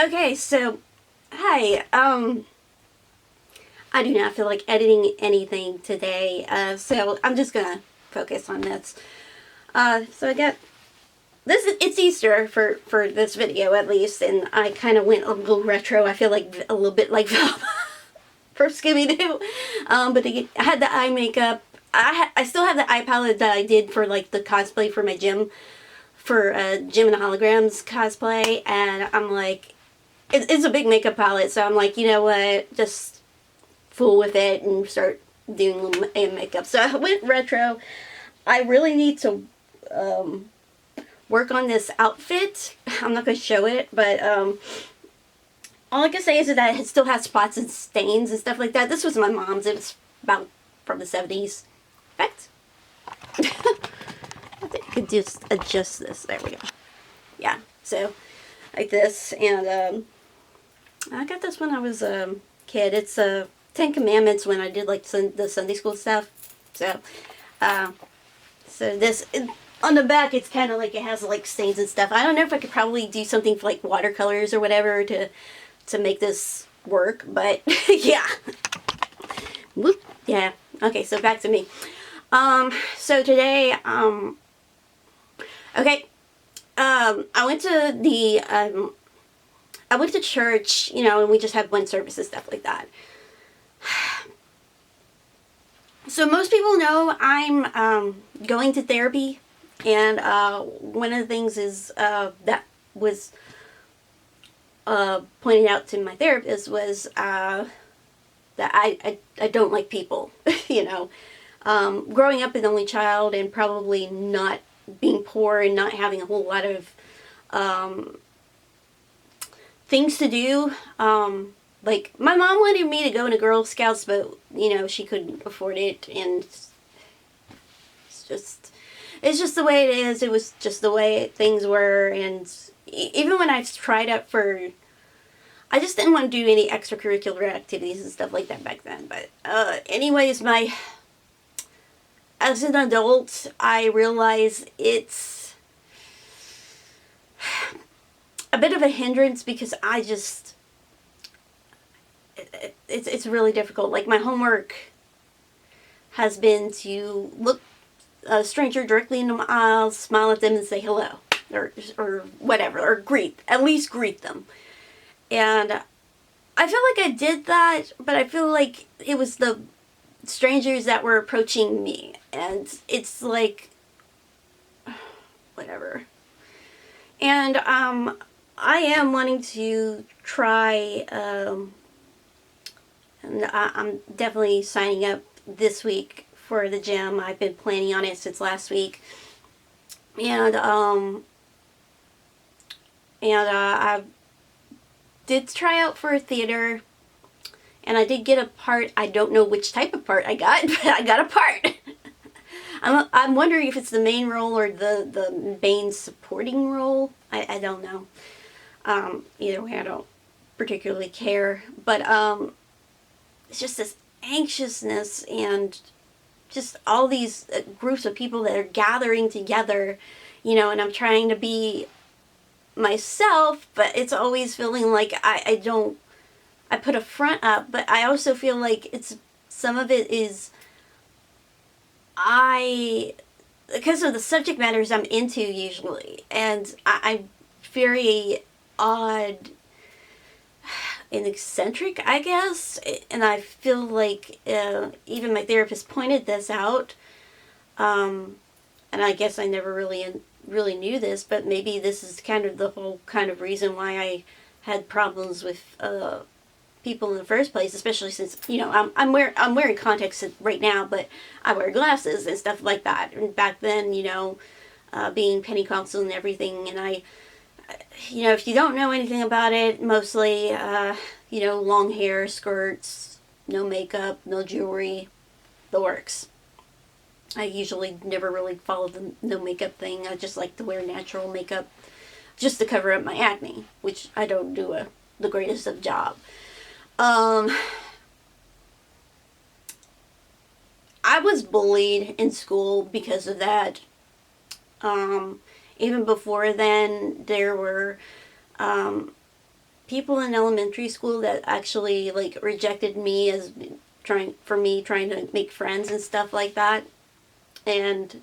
Okay, so hi. I do not feel like editing anything today, so I'm just gonna focus on this. So I got this. It's Easter for this video at least, and I kind of went a little retro. I feel like a little bit like Velma from Scooby Doo. But I had the eye makeup. I still have the eye palette that I did for like the cosplay for my gym, for Gym and Holograms cosplay, and I'm like, it's a big makeup palette, so I'm like, you know what, just fool with it and start doing little makeup. So I went retro. I really need to work on this outfit. I'm not going to show it, but all I can say is that it still has spots and stains and stuff like that. This was my mom's. It was about from the 70s. In fact, I think I could just adjust this. There we go. Yeah, so like this. And I got this when I was a kid. It's Ten Commandments when I did like the Sunday school stuff. So, so this on the back, it's kind of like it has like stains and stuff. I don't know if I could probably do something for like watercolors or whatever to make this work, but yeah. Whoop. Yeah. Okay, so back to me. So today, okay, I went to I went to church, you know, and we just had one service and stuff like that. So most people know I'm going to therapy, and one of the things is that was pointed out to my therapist was that I don't like people, you know. Growing up an only child and probably not being poor and not having a whole lot of things to do. Like, my mom wanted me to go into Girl Scouts, but, you know, she couldn't afford it, and it's just the way it is. It was just the way things were, and even when I tried out for, I just didn't want to do any extracurricular activities and stuff like that back then. But, anyways, as an adult, I realize it's a bit of a hindrance because it's really difficult. Like, my homework has been to look a stranger directly in the eyes, smile at them and say hello, or whatever, or at least greet them. And I feel like I did that, but I feel like it was the strangers that were approaching me, and it's like, whatever. And I am wanting to try, and I'm definitely signing up this week for the gym. I've been planning on it since last week, and I did try out for a theater, and I did get a part. I don't know which type of part I got, but I got a part. I'm wondering if it's the main role or the main supporting role. I don't know. Either way, I don't particularly care. But it's just this anxiousness and just all these groups of people that are gathering together, you know, and I'm trying to be myself, but it's always feeling like I put a front up, but I also feel like some of it is because of the subject matters I'm into usually, and I'm very odd and eccentric, I guess, and I feel like even my therapist pointed this out, and I guess I never really knew this, but maybe this is kind of the whole kind of reason why I had problems with people in the first place, especially since, you know, I'm wearing contacts right now, but I wear glasses and stuff like that. And back then, you know, being Pentecostal and everything, and you know, if you don't know anything about it, mostly, you know, long hair, skirts, no makeup, no jewelry, the works. I usually never really follow the no makeup thing. I just like to wear natural makeup just to cover up my acne, which I don't do the greatest of job. I was bullied in school because of that. Even before then, there were people in elementary school that actually like rejected me as trying to make friends and stuff like that, and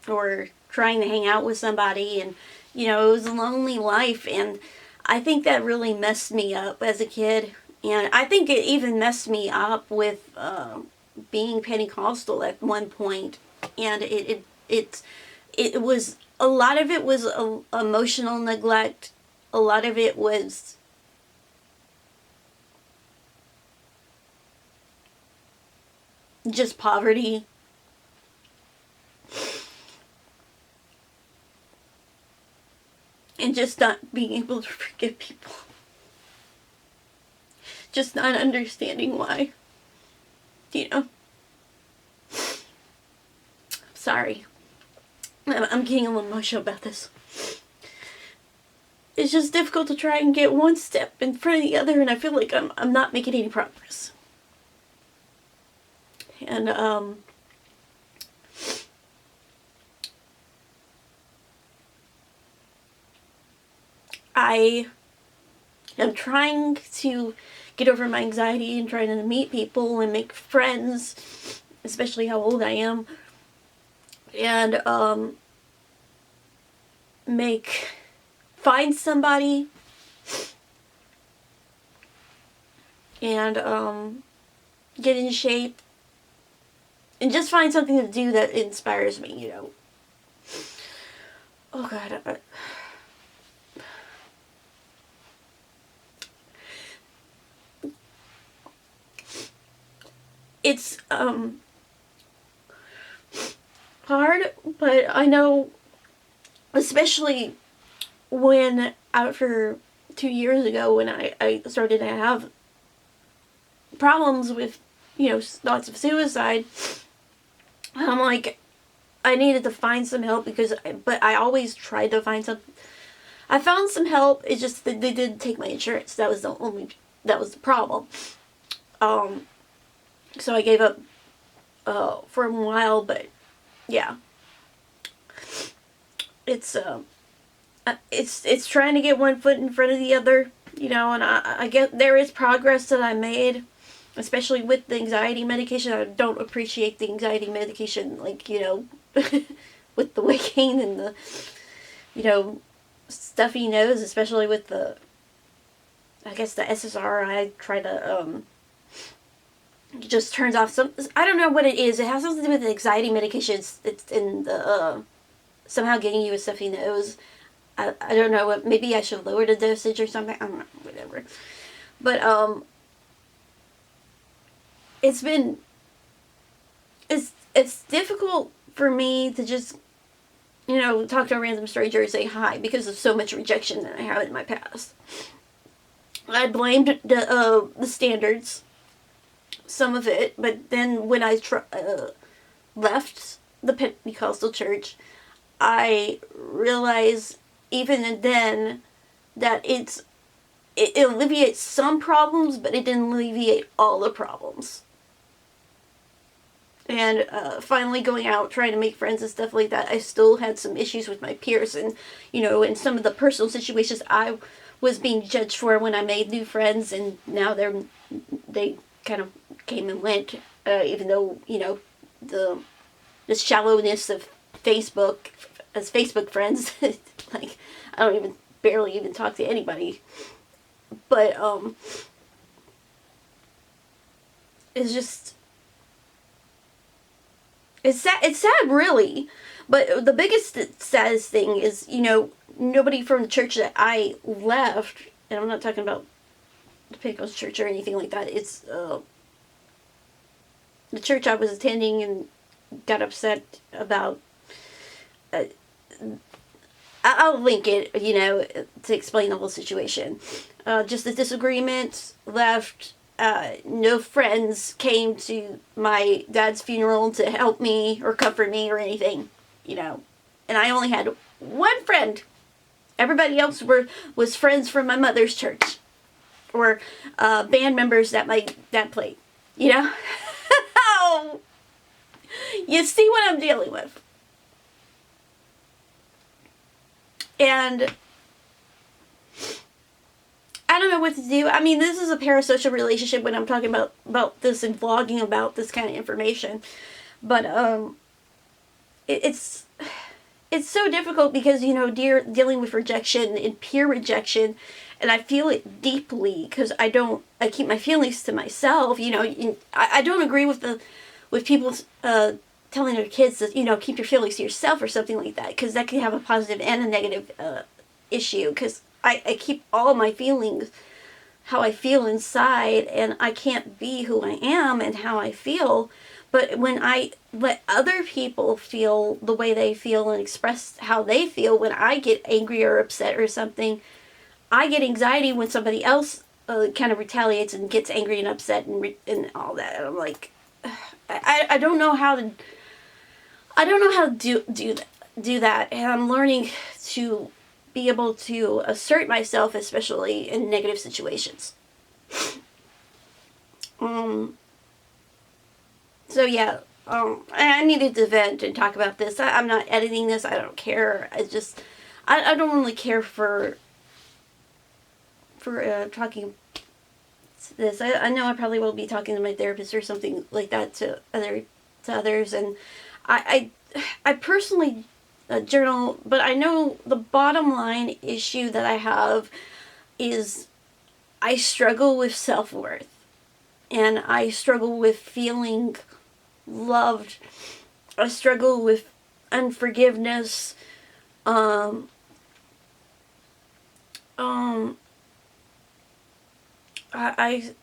or trying to hang out with somebody, and it was a lonely life, and I think that really messed me up as a kid, and I think it even messed me up with being Pentecostal at one point, and it was, a lot of it was emotional neglect, a lot of it was just poverty. And just not being able to forgive people. Just not understanding why. Sorry. I'm getting a little emotional about this. It's just difficult to try and get one step in front of the other, and I feel like I'm not making any progress. And I am trying to get over my anxiety and trying to meet people and make friends, especially how old I am, and find somebody, and get in shape, and just find something to do that inspires me, Oh God. It's hard, but I know, especially when after 2 years ago, when I started to have problems with thoughts of suicide, I'm like, I needed to find some help, but I always tried to find some. I found some help. It's just that they didn't take my insurance. That was the problem. So I gave up for a while, but yeah, it's trying to get one foot in front of the other, and I get there is progress that I made, especially with the anxiety medication. I don't appreciate the anxiety medication, like, with the weight gain and the, stuffy nose, especially with the SSRI. Try to, it just turns off I don't know what it is. It has something to do with the anxiety medication. It's in the, somehow getting you a stuffy nose. I don't know what, maybe I should lower the dosage or something. I don't know, whatever. But, it's difficult for me to just, talk to a random stranger and say hi because of so much rejection that I have in my past. I blamed the standards, some of it, but then when I left the Pentecostal church, I realized even then that it alleviates some problems, but it didn't alleviate all the problems. And finally going out, trying to make friends and stuff like that, I still had some issues with my peers, and in some of the personal situations I was being judged for when I made new friends, and now they kind of came and went, even though the shallowness of Facebook as Facebook friends. Like, I don't barely even talk to anybody, but it's just, it's sad really, but the biggest saddest thing is, nobody from the church that I left, and I'm not talking about the Pentecostal church or anything like that, it's the church I was attending and got upset about. I'll link it, to explain the whole situation. Just a disagreement, left. No friends came to my dad's funeral to help me or comfort me or anything, And I only had one friend. Everybody else was friends from my mother's church, or band members that my dad played, Oh, you see what I'm dealing with. And what to do. I mean, this is a parasocial relationship when I'm talking about this and vlogging about this kind of information. But it's so difficult because, you know, dealing with rejection and peer rejection, and I feel it deeply because I keep my feelings to myself. You know, I don't agree with people telling their kids that, you know, keep your feelings to yourself or something like that, because that can have a positive and a negative issue, because I keep all my feelings, how I feel inside, and I can't be who I am and how I feel. But when I let other people feel the way they feel and express how they feel, when I get angry or upset or something, I get anxiety when somebody else kind of retaliates and gets angry and upset and all that. And I'm like, I don't know how to. I don't know how to do that, and I'm learning to be able to assert myself, especially in negative situations. So yeah, I needed to vent and talk about this. I'm not editing this. I don't care. I don't really care for talking to this. I know I probably will be talking to my therapist or something like that to others, and I personally journal, but I know the bottom line issue that I have is I struggle with self-worth, and I struggle with feeling loved. I struggle with unforgiveness. Um, I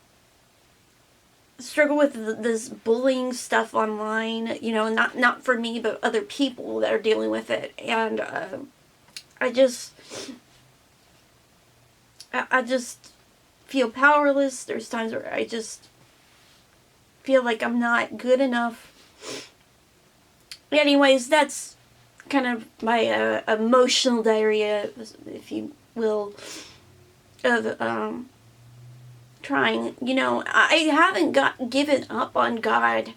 struggle with this bullying stuff online, you know, not for me, but other people that are dealing with it. And I just feel powerless. There's times where I just feel like I'm not good enough. Anyways, that's kind of my emotional diarrhea, if you will, of trying. You know, I haven't given up on God,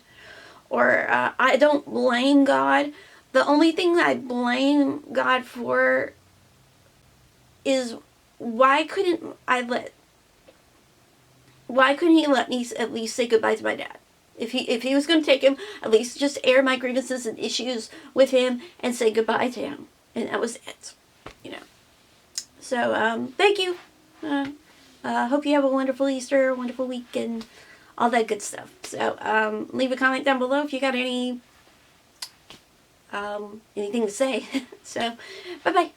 or I don't blame God. The only thing that I blame God for is why couldn't he let me at least say goodbye to my dad? If he was going to take him, at least just air my grievances and issues with him and say goodbye to him, and that was it. You know. So thank you. Hope you have a wonderful Easter, wonderful weekend, all that good stuff. So leave a comment down below if you got anything to say. So bye bye.